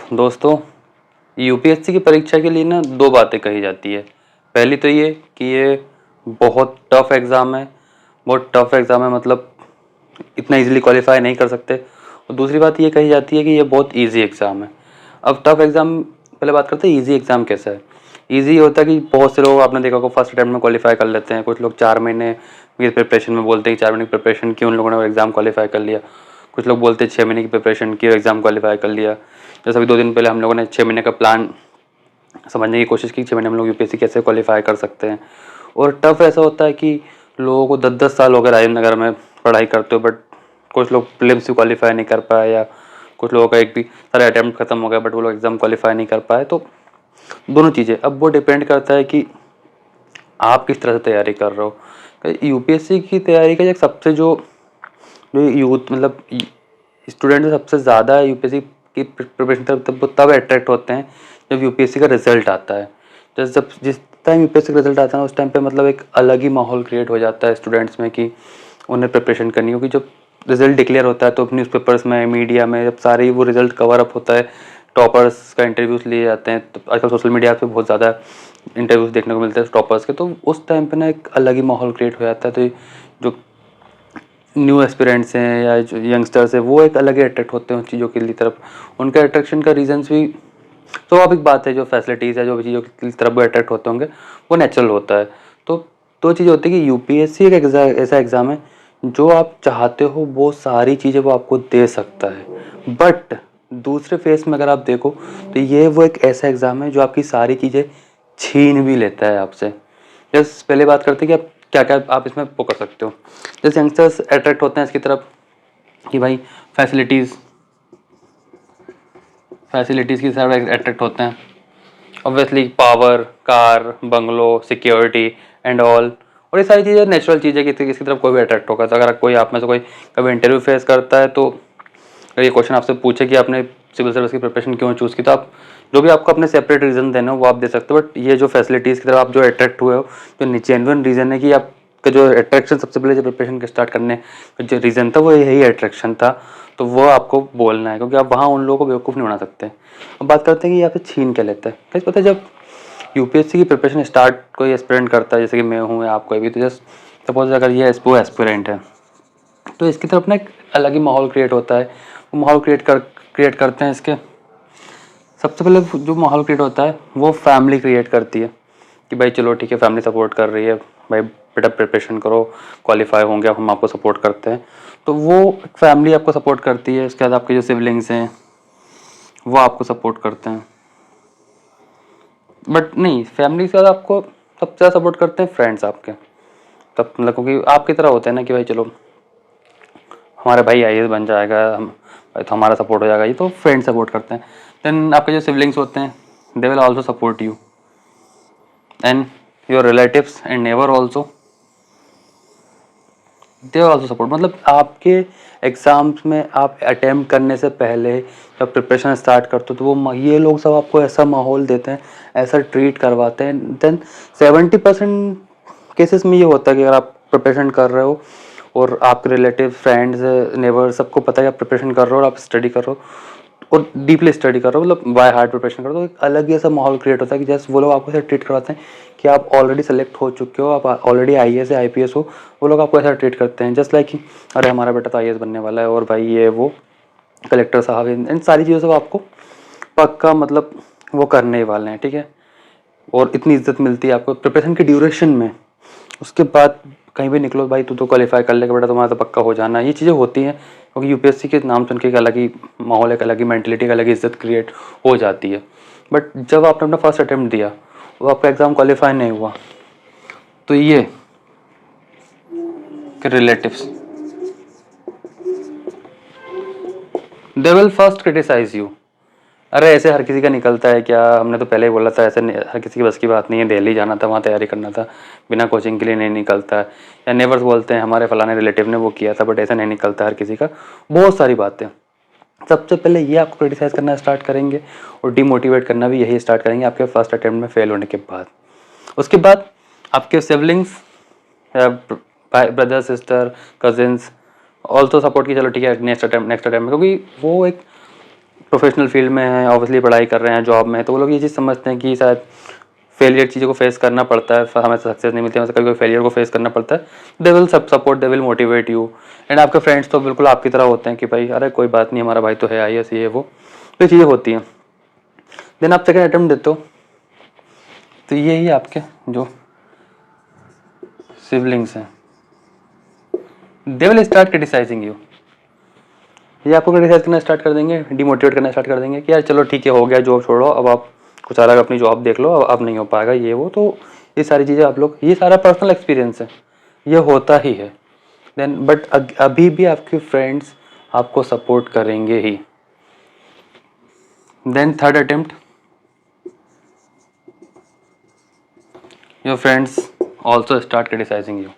दोस्तों, यूपीएससी की परीक्षा के लिए ना दो बातें कही जाती है। पहली तो ये कि ये बहुत टफ एग्ज़ाम है, बहुत टफ एग्ज़ाम है, मतलब इतना इजीली क्वालिफाई नहीं कर सकते। और दूसरी बात ये कही जाती है कि ये बहुत इजी एग्ज़ाम है। अब टफ एग्ज़ाम पहले बात करते हैं, इजी एग्ज़ाम कैसा है। इजी होता है कि बहुत से लोग आपने देखा होगा फर्स्ट अटेम्प्ट में क्वालिफाई कर लेते हैं। कुछ लोग 4 महीने की प्रिपरेशन में बोलते हैं कि 4 महीने की प्रिपरेशन की, उन लोगों ने एग्ज़ाम क्वालिफाई कर लिया। कुछ लोग बोलते हैं 6 महीने की प्रिपरेशन की और एग्ज़ाम क्वालिफाई कर लिया। जैसे अभी 2 दिन पहले हम लोगों ने 6 महीने का प्लान समझने की कोशिश की, 6 महीने में लोग यूपीएससी कैसे क्वालिफाई कर सकते हैं। और टफ ऐसा होता है कि लोगों को 10-10 साल हो गए राजेंद्र नगर में पढ़ाई करते हो, बट कुछ लोग प्रीलिम्स भी क्वालिफाई नहीं कर पाए, या कुछ लोगों का एक भी सारे अटेम्प्ट खत्म हो गया बट वो लोग एग्ज़ाम क्वालिफाई नहीं कर पाए। तो दोनों चीज़ें, अब वो डिपेंड करता है कि आप किस तरह से तैयारी कर रहे हो। यूपीएससी की तैयारी का एक सबसे जो जो यूथ मतलब स्टूडेंट सबसे ज़्यादा यूपीएससी की प्रिपरेशन तब अट्रैक्ट होते हैं जब यूपीएससी का रिजल्ट आता है। जब जिस टाइम यूपीएससी का रिजल्ट आता है ना, उस टाइम पे मतलब एक अलग ही माहौल क्रिएट हो जाता है स्टूडेंट्स में कि उन्हें प्रिपरेशन करनी होगी। जब रिजल्ट डिक्लेयर होता है तो न्यूज़पेपर्स में, मीडिया में जब सारे वो रिजल्ट कवर अप होता है, टॉपर्स का इंटरव्यूज़ लिए जाते हैं। तो आजकल सोशल मीडिया पे बहुत ज़्यादा इंटरव्यूज़ देखने को मिलते हैं टॉपर्स के, तो उस टाइम पे ना एक अलग ही माहौल क्रिएट हो जाता है। तो जो न्यू एस्पिरेंट्स हैं या जो यंगस्टर्स हैं, वो एक अलग ही अट्रैक्ट होते हैं उन चीज़ों की तरफ। उनका अट्रैक्शन का रीजंस भी स्वाभाविक बात है, जो फैसिलिटीज़ है, जो भी चीज़ों की तरफ वो अट्रैक्ट होते होंगे, वो नेचुरल होता है। तो दो चीज़ होती है कि यूपीएससी एक ऐसा एग्ज़ाम है जो आप चाहते हो वो सारी चीज़ें वो आपको दे सकता है। बट दूसरे फेस में अगर आप देखो तो ये वो एक ऐसा एग्ज़ाम है जो आपकी सारी चीज़ें छीन भी लेता है आपसे। जस्ट पहले बात करते हैं कि आप क्या क्या आप इसमें वो कर सकते हो। जैसे यंगस्टर्स अट्रैक्ट होते हैं इसकी तरफ कि भाई फैसिलिटीज़ फैसिलिटीज़ की तरफ अट्रैक्ट होते हैं। Obviously power, car, bungalow, security and all, और ये सारी चीज़ें नेचुरल चीज़ें किसी तरफ कोई भी अट्रैक्ट होगा। तो अगर कोई आप में से कोई कभी इंटरव्यू फेस करता है तो अगर ये क्वेश्चन आपसे पूछे कि आपने सिविल सर्विस की प्रिपरेशन क्यों चूज़ की, तो आप जो भी आपको अपने सेपरेट रीज़न देना हो वो आप दे सकते हो। बट ये जो फैसिलिटीज़ की तरफ आप जो अट्रैक्ट हुए हो, जो जेन्युइन रीज़न है कि आपका जो अट्रैक्शन सबसे पहले जो प्रिपरेशन के स्टार्ट करने का जो रीज़न था वो यही अट्रैक्शन था, तो वो आपको बोलना है, क्योंकि आप वहाँ उन लोगों को बेवकूफ़ नहीं बना सकते। अब बात करते हैं कि यहाँ पे छीन क्या लेता है। कैसे पता है, जब यूपीएससी की प्रिपरेशन स्टार्ट कोई एस्पिरेंट करता है, जैसे कि मैं हूँ या आप कोई भी, तो जस्ट सपोज अगर ये वो एस्पिरेंट है तो इसकी तरफ ना एक अलग ही माहौल क्रिएट होता है। वो माहौल क्रिएट करते हैं इसके सबसे पहले जो माहौल क्रिएट होता है वो फैमिली क्रिएट करती है कि भाई चलो ठीक है, फैमिली सपोर्ट कर रही है, भाई बेटा प्रिपरेशन करो, क्वालिफाई होंगे, हम आपको सपोर्ट करते हैं। तो वो फैमिली आपको सपोर्ट करती है। उसके बाद आपके जो सिबलिंग्स हैं वो आपको सपोर्ट करते हैं। बट नहीं, फैमिली से ज़्यादा आपको सबसे ज़्यादा सपोर्ट करते हैं फ्रेंड्स आपके। तब मतलब क्योंकि आपकी तरह होते हैं ना कि भाई चलो हमारा भाई आईएएस बन जाएगा, हम तो हमारा सपोर्ट हो जाएगा, ये तो फ्रेंड सपोर्ट करते हैं। देन आपके जो सिबलिंग्स होते हैं they will also support you, and your relatives and neighbour also they also support. मतलब आपके एग्ज़ाम्स में आप अटेम्प्ट करने से पहले जब प्रिपरेशन स्टार्ट करते हो तो वो ये लोग सब आपको ऐसा माहौल देते हैं, ऐसा ट्रीट करवाते हैं। देन 70% केसेस में ये होता है कि अगर आप प्रिपरेशन कर रहे हो और आपके रिलेटिव, फ्रेंड्स, नेबर सबको पता है आप प्रिपरेशन कर रहे हो और आप स्टडी कर रहे हो और डीपली स्टडी कर रहे हो, मतलब बाय हार्ट प्रिपरेशन कर रहे हो, तो एक अलग ही ऐसा माहौल क्रिएट होता है कि जैसे वो लोग आपको ऐसा ट्रीट करवाते हैं कि आप ऑलरेडी सेलेक्ट हो चुके हो, आप ऑलरेडी आईएएस या आईपीएस हो। वो लोग आपको ऐसा ट्रीट करते हैं जस्ट लाइक कि अरे हमारा बेटा तो आईएएस बनने वाला है, और भाई ये वो कलेक्टर साहब, इन सारी चीज़ों से वो आपको पक्का मतलब वो करने ही वाले हैं, ठीक है। और इतनी इज्जत मिलती है आपको प्रिपरेशन की ड्यूरेशन में। उसके बाद कहीं भी निकलो भाई, तू तो क्वालिफाई कर लेगा बेटा, तुम्हारा तो पक्का हो जाना। ये चीज़ें होती हैं क्योंकि यूपीएससी के नाम सुन के एक अलग ही माहौल, एक अलग ही मेंटलिटी, एक अलग ही इज्जत क्रिएट हो जाती है। बट जब आपने अपना फर्स्ट अटेम्प्ट दिया, वो आपका एग्ज़ाम क्वालिफाई नहीं हुआ, तो ये कि relatives they will first criticise you. अरे ऐसे हर किसी का निकलता है क्या, हमने तो पहले ही बोला था, ऐसे हर किसी की बस की बात नहीं है, दिल्ली जाना था, वहाँ तैयारी करना था, बिना कोचिंग के लिए नहीं निकलता है। या नेबर्स बोलते हैं हमारे फलाने रिलेटिव ने वो किया था, बट ऐसा नहीं निकलता हर किसी का। बहुत सारी बातें सबसे पहले ये आपको क्रिटिसाइज करना स्टार्ट करेंगे और डिमोटिवेट करना भी यही स्टार्ट करेंगे आपके फर्स्ट अटेम्प्ट में फेल होने के बाद। उसके बाद आपके siblings, brother, sister, cousins also support की, चलो ठीक है नेक्स्ट अटेम्प्ट, क्योंकि वो एक प्रोफेशनल फील्ड में हैं, ऑब्वियसली पढ़ाई कर रहे हैं, जॉब में हैं, तो वो लोग ये चीज़ समझते हैं कि शायद फेलियर चीज़ों को फेस करना पड़ता है, हमें सक्सेस नहीं मिलती है, कभी कोई फेलियर को फेस करना पड़ता है। They will support, they will motivate you. And आपके फ्रेंड्स तो बिल्कुल आपकी तरह होते हैं कि भाई अरे कोई बात नहीं, हमारा भाई तो है IAS, ये वो, तो चीज़ें होती हैं। देन आप सेकेंड अटेम्प्ट देते हो, तो ये ही आपके जो सिबलिंग्स हैं, they will start criticising you. ये आपको क्रिटिसाइज करना स्टार्ट कर देंगे, डिमोटिवेट करना स्टार्ट कर देंगे कि यार चलो ठीक है, हो गया, जॉब छोड़ो, अब आप कुछ अलग अपनी जॉब देख लो, अब नहीं हो पाएगा ये वो। तो ये सारी चीज़ें आप लोग, ये सारा पर्सनल एक्सपीरियंस है, ये होता ही है। देन बट अभी भी आपके फ्रेंड्स आपको सपोर्ट करेंगे ही। Then third attempt, your friends also start criticising you,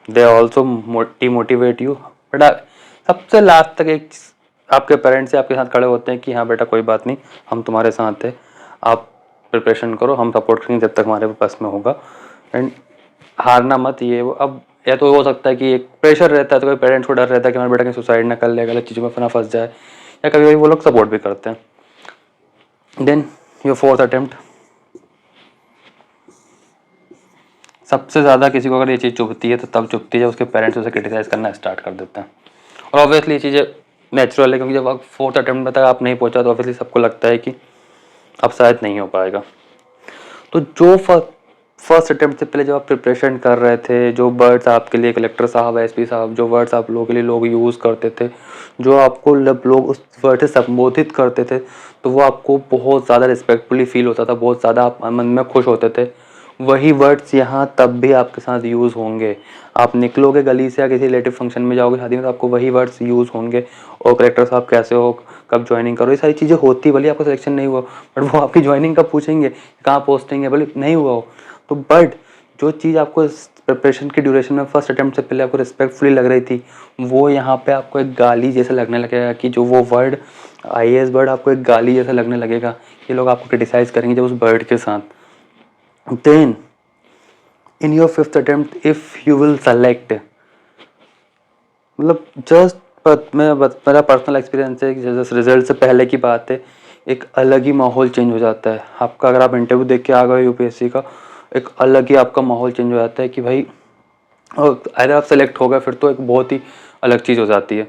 they also demotivate you. But सबसे लास्ट तक एक आपके पेरेंट्स आपके साथ खड़े होते हैं कि हाँ बेटा कोई बात नहीं, हम तुम्हारे साथ हैं, आप प्रिपरेशन करो, हम सपोर्ट करेंगे जब तक हमारे पास में होगा। एंड हारना मत, ये वो। अब या तो हो सकता है कि एक प्रेशर रहता है, तो कोई पेरेंट्स को डर रहता है कि हमारा बेटा कहीं सुसाइड ना कर ले, गलत चीज़ों में ना फंस जाए, या कभी कभी वो लोग सपोर्ट भी करते हैं। देन योर फोर्थ अटेम्प्ट, सबसे ज़्यादा किसी को अगर ये चीज़ चुभती है तो तब चुभती है जब उसके पेरेंट्स उसे क्रिटिसाइज़ करना स्टार्ट कर देते हैं। और ऑब्वियसली ये चीज़ें नेचुरल है, क्योंकि जब आप फोर्थ अटेम्प्ट में तक आप नहीं पहुंचा तो ऑब्वियसली सबको लगता है कि अब शायद नहीं हो पाएगा। तो जो फर्स्ट अटेम्प्ट से पहले जब आप प्रिपरेशन कर रहे थे, जो वर्ड्स आपके लिए कलेक्टर साहब, SP साहब, जो वर्ड्स आप लोगों के लिए लोग यूज़ करते थे, जो आपको लोग उस वर्ड से संबोधित करते थे, तो वो आपको बहुत ज़्यादा रिस्पेक्टफुली फील होता था, बहुत ज़्यादा आप मन में खुश होते थे। वही वर्ड्स यहाँ तब भी आपके साथ यूज़ होंगे। आप निकलोगे गली से या किसी रिलेटिव फंक्शन में जाओगे शादी में, तो आपको वही वर्ड्स यूज़ होंगे। और कलेक्टर साहब कैसे हो, कब ज्वाइनिंग करो, ये सारी चीज़ें होती, भले आपका सिलेक्शन नहीं हुआ, बट वो आपकी ज्वाइनिंग कब पूछेंगे, कहाँ पोस्टिंग है, भले नहीं हुआ हो तो। बट जो चीज़ आपको प्रिपरेशन की ड्यूरेशन में फर्स्ट अटेम्प्ट से पहले आपको रिस्पेक्टफुली लग रही थी, वो यहाँ पे आपको एक गाली जैसा लगने लगेगा, कि जो वो वर्ड IAS वर्ड आपको एक गाली जैसा लगने लगेगा। ये लोग आपको क्रिटिसाइज़ करेंगे जब उस वर्ड के साथ। Then in your fifth attempt if you will select, मतलब जस्ट मेरा पर्सनल एक्सपीरियंस है कि जैसे रिजल्ट से पहले की बात है, एक अलग ही माहौल चेंज हो जाता है आपका। अगर आप इंटरव्यू देख के आ गए UPSC का, एक अलग ही आपका माहौल चेंज हो जाता है कि भाई, और अगर आप सेलेक्ट हो गए फिर तो एक बहुत ही अलग चीज़ हो जाती है।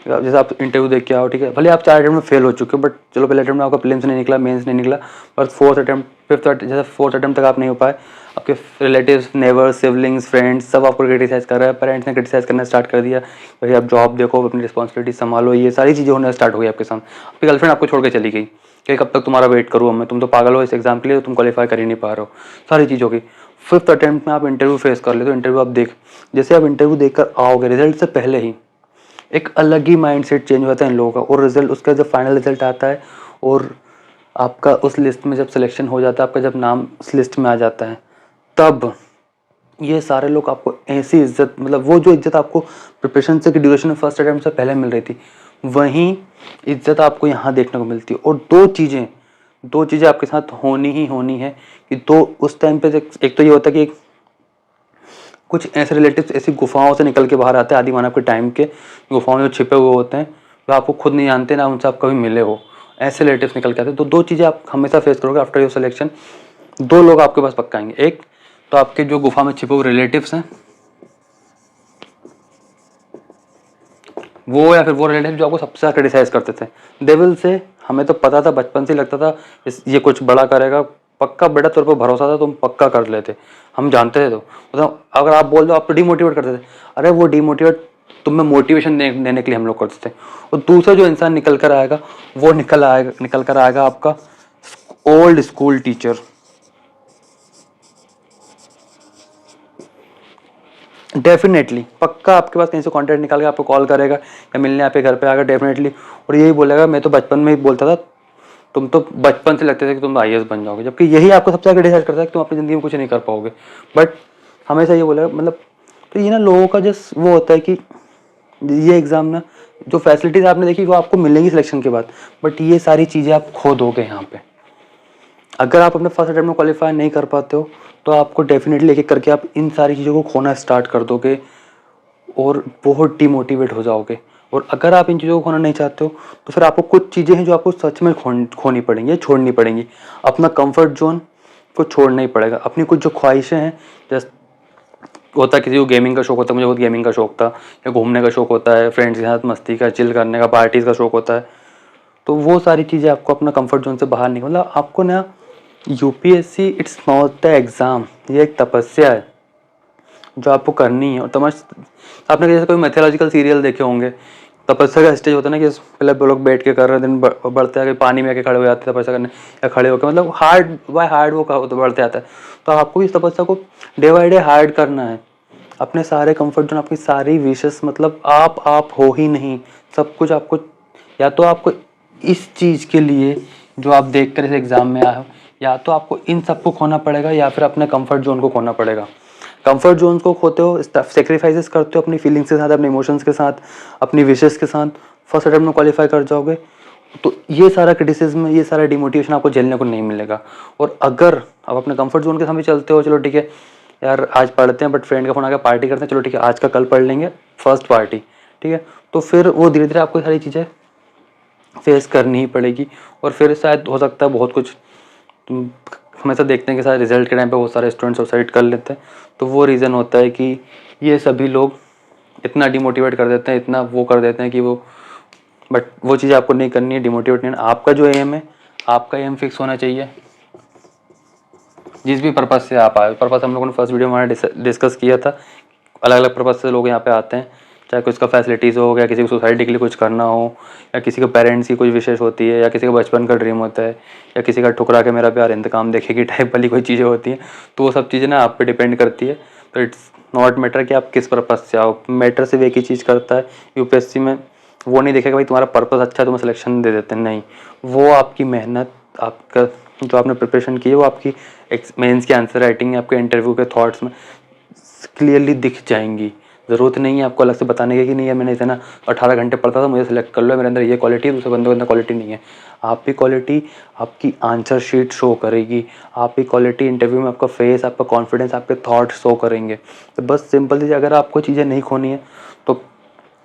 जैसे आप इंटरव्यू देख के आओ, ठीक है, भले आप 4 अटेम्प्ट में फेल हो चुके हो, बट चलो पहले अटेम्प्ट में आपका प्रीलिम्स नहीं निकला, मेंस नहीं निकला, पर फोर्थ अटेम्प्ट, जैसे फोर्थ अटेम्प्ट तक आप नहीं हो पाए, आपके रिलेटिव्स, नेबर्स, सिबलिंग्स, फ्रेंड्स सब आपको क्रिटिसाइज़ कर रहे हैं, पेरेंट्स ने क्रिटिसाइज़ करना स्टार्ट कर दिया, भाई आप जॉब देखो, अपनी रिस्पॉन्सिबिलिटी संभालो, ये सारी चीज़ें होना स्टार्ट हो गई आपके साथ। आपकी गर्लफ्रेंड आपको छोड़ के चली गई कि कब तक तुम्हारा वेट करूँ मैं, तुम तो पागल हो इस एग्जाम के लिए, तो तुम क्वालिफाई कर ही नहीं पा रहे हो, सारी चीज़ होगी। फिफ्थ अटेम्प्ट में आप इंटरव्यू फेस कर ले, तो इंटरव्यू आप जैसे आप इंटरव्यू देखकर आओगे रिजल्ट से पहले ही, एक अलग ही माइंडसेट चेंज होता है इन लोगों का। और रिजल्ट, उसका जब फाइनल रिजल्ट आता है और आपका उस लिस्ट में जब सिलेक्शन हो जाता है, आपका जब नाम उस लिस्ट में आ जाता है, तब ये सारे लोग आपको ऐसी इज्जत, मतलब वो जो इज्जत आपको प्रिपरेशन से की ड्यूरेशन में फर्स्ट अटेम्प्ट से पहले मिल रही थी, वहीं इज्जत आपको यहाँ देखने को मिलती है। और दो चीज़ें आपके साथ होनी ही होनी है कि दो उस टाइम पे, एक तो ये होता है कि कुछ ऐसे रिलेटिव्स ऐसी गुफाओं से निकल के बाहर आते हैं, आदि मानव के टाइम के गुफाओं में जो छिपे हुए होते हैं, वो आपको खुद नहीं जानते ना उनसे आप कभी मिले हो, ऐसे रिलेटिव्स निकल के आते हैं। तो दो चीज़ें आप हमेशा फेस करोगे आफ्टर योर सिलेक्शन। दो लोग आपके पास पक्का आएंगे, एक तो आपके जो गुफा में छिपे हुए रिलेटिव्स हैं वो, या फिर वो रिलेटिव जो आपको सबसे ज़्यादा क्रिटिसाइज करते थे। दे विल से, हमें तो पता था, बचपन से लगता था ये कुछ बड़ा करेगा, पक्का बेटा तेरे पर भरोसा था, तुम पक्का कर लेते, हम जानते थे। तो मतलब अगर आप बोल दो, आप तो डिमोटिवेट करते थे, अरे वो डिमोटिवेट तुम्हें मोटिवेशन देने के लिए हम लोग करते थे। और दूसरा जो इंसान निकल कर आएगा, वो निकल कर आएगा आपका ओल्ड स्कूल टीचर। डेफिनेटली पक्का आपके पास कहीं से कॉन्टैक्ट निकाल के आपको कॉल करेगा या मिलने आपके घर पे आकर डेफिनेटली, और यही बोलेगा मैं तो बचपन में ही बोलता था, तुम तो बचपन से लगते थे कि तुम IAS बन जाओगे, जबकि यही आपको सबसे ज़्यादा डिसाइड करता है कि तुम अपनी ज़िंदगी में कुछ नहीं कर पाओगे। बट हमेशा ये बोलेगा, मतलब तो ये ना लोगों का जस्ट वो होता है कि ये एग्ज़ाम ना, जो फैसिलिटीज़ आपने देखी वो आपको मिलेंगी सिलेक्शन के बाद, बट ये सारी चीज़ें आप खो दोगे यहाँ पे। अगर आप अपने फर्स्ट अटेम्प्ट में क्वालिफाई नहीं कर पाते हो, तो आपको डेफिनेटली एक एक करके आप इन सारी चीज़ों को खोना स्टार्ट कर दोगे और बहुत डिमोटिवेट हो जाओगे। और अगर आप इन चीज़ों को खोना नहीं चाहते हो तो फिर आपको कुछ चीज़ें हैं जो आपको सच में खोनी पड़ेंगी, छोड़नी पड़ेंगी। अपना कंफर्ट जोन को छोड़ना ही पड़ेगा। अपनी कुछ जो ख्वाहिशें हैं, जैसे होता है किसी को गेमिंग का शौक होता है, मुझे बहुत गेमिंग का शौक था, या घूमने का शौक होता है, फ्रेंड्स के साथ मस्ती का, चिल करने का, पार्टीज़ का शौक होता है, तो वो सारी चीज़ें आपको अपना कंफर्ट जोन से बाहर निकल, मतलब आपको ना UPSC it's not the exam, ये एक तपस्या है जो आपको करनी है। और आपने जैसे कोई मैथोलॉजिकल सीरियल देखे होंगे, तपस्या का स्टेज होता है ना कि पहले वो लोग बैठ के कर रहे हैं, दिन बढ़ते आगे पानी में आके खड़े हो जाते हैं तपस्या करने, या खड़े होकर, मतलब हार्ड बाय हार्ड वो बढ़ते आता है। तो आपको इस तपस्या को डे बाई डे हार्ड करना है। अपने सारे कंफर्ट जोन, अपनी सारी विशेष, मतलब आप हो ही नहीं, सब कुछ आपको, या तो आपको इस चीज़ के लिए जो आप देख कर इस एग्ज़ाम में आए हो, या तो आपको इन सबको खोना पड़ेगा, या फिर अपने कंफर्ट जोन को खोना पड़ेगा। कंफर्ट जोन को खोते हो, सेक्रीफाइसेस करते हो अपनी फीलिंग्स के साथ, अपने इमोशंस के साथ, अपनी विशेस के साथ, फर्स्ट अटेम्प्ट में क्वालिफाई कर जाओगे तो ये सारा क्रिटिसिज्म, ये सारा डिमोटिवेशन आपको झेलने को नहीं मिलेगा। और अगर आप अपने कंफर्ट जोन के साथ भी चलते हो, चलो ठीक है यार आज पढ़ते हैं, बट फ्रेंड का फोन आकर पार्टी करते हैं, चलो ठीक है आज का कल पढ़ लेंगे फर्स्ट पार्टी, ठीक है, तो फिर वो धीरे धीरे आपको सारी चीज़ें फेस करनी ही पड़ेगी। और फिर शायद हो सकता है बहुत कुछ, तुम हमेशा देखते हैं कि सारे रिजल्ट के टाइम पे बहुत सारे स्टूडेंट सुसाइड कर लेते हैं, तो वो रीज़न होता है कि ये सभी लोग इतना डिमोटिवेट कर देते हैं, इतना वो कर देते हैं कि वो, बट वो चीज़ आपको नहीं करनी है, डिमोटिवेट नहीं। आपका जो एम है, आपका एम फिक्स होना चाहिए, जिस भी पर्पज़ से आप आए। पर्पज़ हम लोगों ने फर्स्ट वीडियो में डिस्कस किया था, अलग अलग पर्पज़ से लोग यहाँ पे आते हैं, चाहे कुछ का फैसिलिटीज़ हो गया, किसी को सोसाइटी के लिए कुछ करना हो, या किसी को पेरेंट्स की कोई विशेष होती है, या किसी का बचपन का ड्रीम होता है, या किसी का ठुकरा के मेरा प्यार इंतकाम देखेगी टाइप वाली कोई चीज़ें होती हैं, तो वो सब चीज़ें ना आप पे डिपेंड करती है। तो इट्स नॉट मैटर कि आप किस पर्पज़ से आओ, मैटर सिर्फ एक ही चीज़ करता है यूपीएससी में, वो नहीं देखेगा भाई तुम्हारा पर्पज़ अच्छा है तुम्हें सिलेक्शन दे देते हैं, नहीं, वो आपकी मेहनत, आपका जो आपने प्रिपरेशन की है, वो आपकी मेंस की आंसर राइटिंग, आपके इंटरव्यू के थॉट्स में क्लियरली दिख जाएंगी। ज़रूरत नहीं है आपको अलग से बताने की कि नहीं है मैंने इतना 18 घंटे पढ़ता था, मुझे सेलेक्ट कर लो, मेरे अंदर ये क्वालिटी है, दूसरे बंदे के अंदर क्वालिटी नहीं है। आपकी क्वालिटी आपकी आंसर शीट शो करेगी, आपकी क्वालिटी इंटरव्यू में आपका फेस, आपका कॉन्फिडेंस, आपके थॉट शो करेंगे। तो बस सिंपल चीज़, अगर आपको चीज़ें नहीं खोनी है तो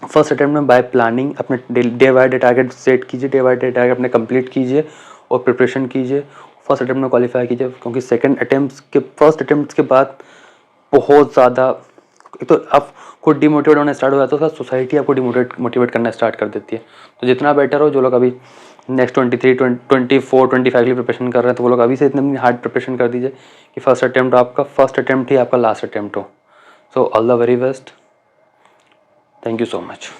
फर्स्ट अटेम्प्ट में बाय प्लानिंग अपने day by day target set कीजिए, डे बाय डे टारगेट अपने कंप्लीट कीजिए और प्रिपरेशन कीजिए, फर्स्ट अटेम्प्ट में क्वालिफाई कीजिए। क्योंकि सेकंड अटेम्प्ट के, फर्स्ट अटेम्प्ट के बाद बहुत ज़्यादा, एक तो आप खुद डिमोटिवेट होना स्टार्ट हो जाता है, उसका सोसाइटी आपको मोटिवेट करना स्टार्ट कर देती है। तो जितना बेटर हो, जो लोग अभी नेक्स्ट 23, 24, 25 की प्रिपरेशन कर रहे हैं, तो वो लोग अभी से इतनी हार्ड प्रिपरेशन कर दीजिए कि फर्स्ट अटेम्प्ट ही आपका लास्ट अटेम्प्ट हो। So all the very best, thank you so much.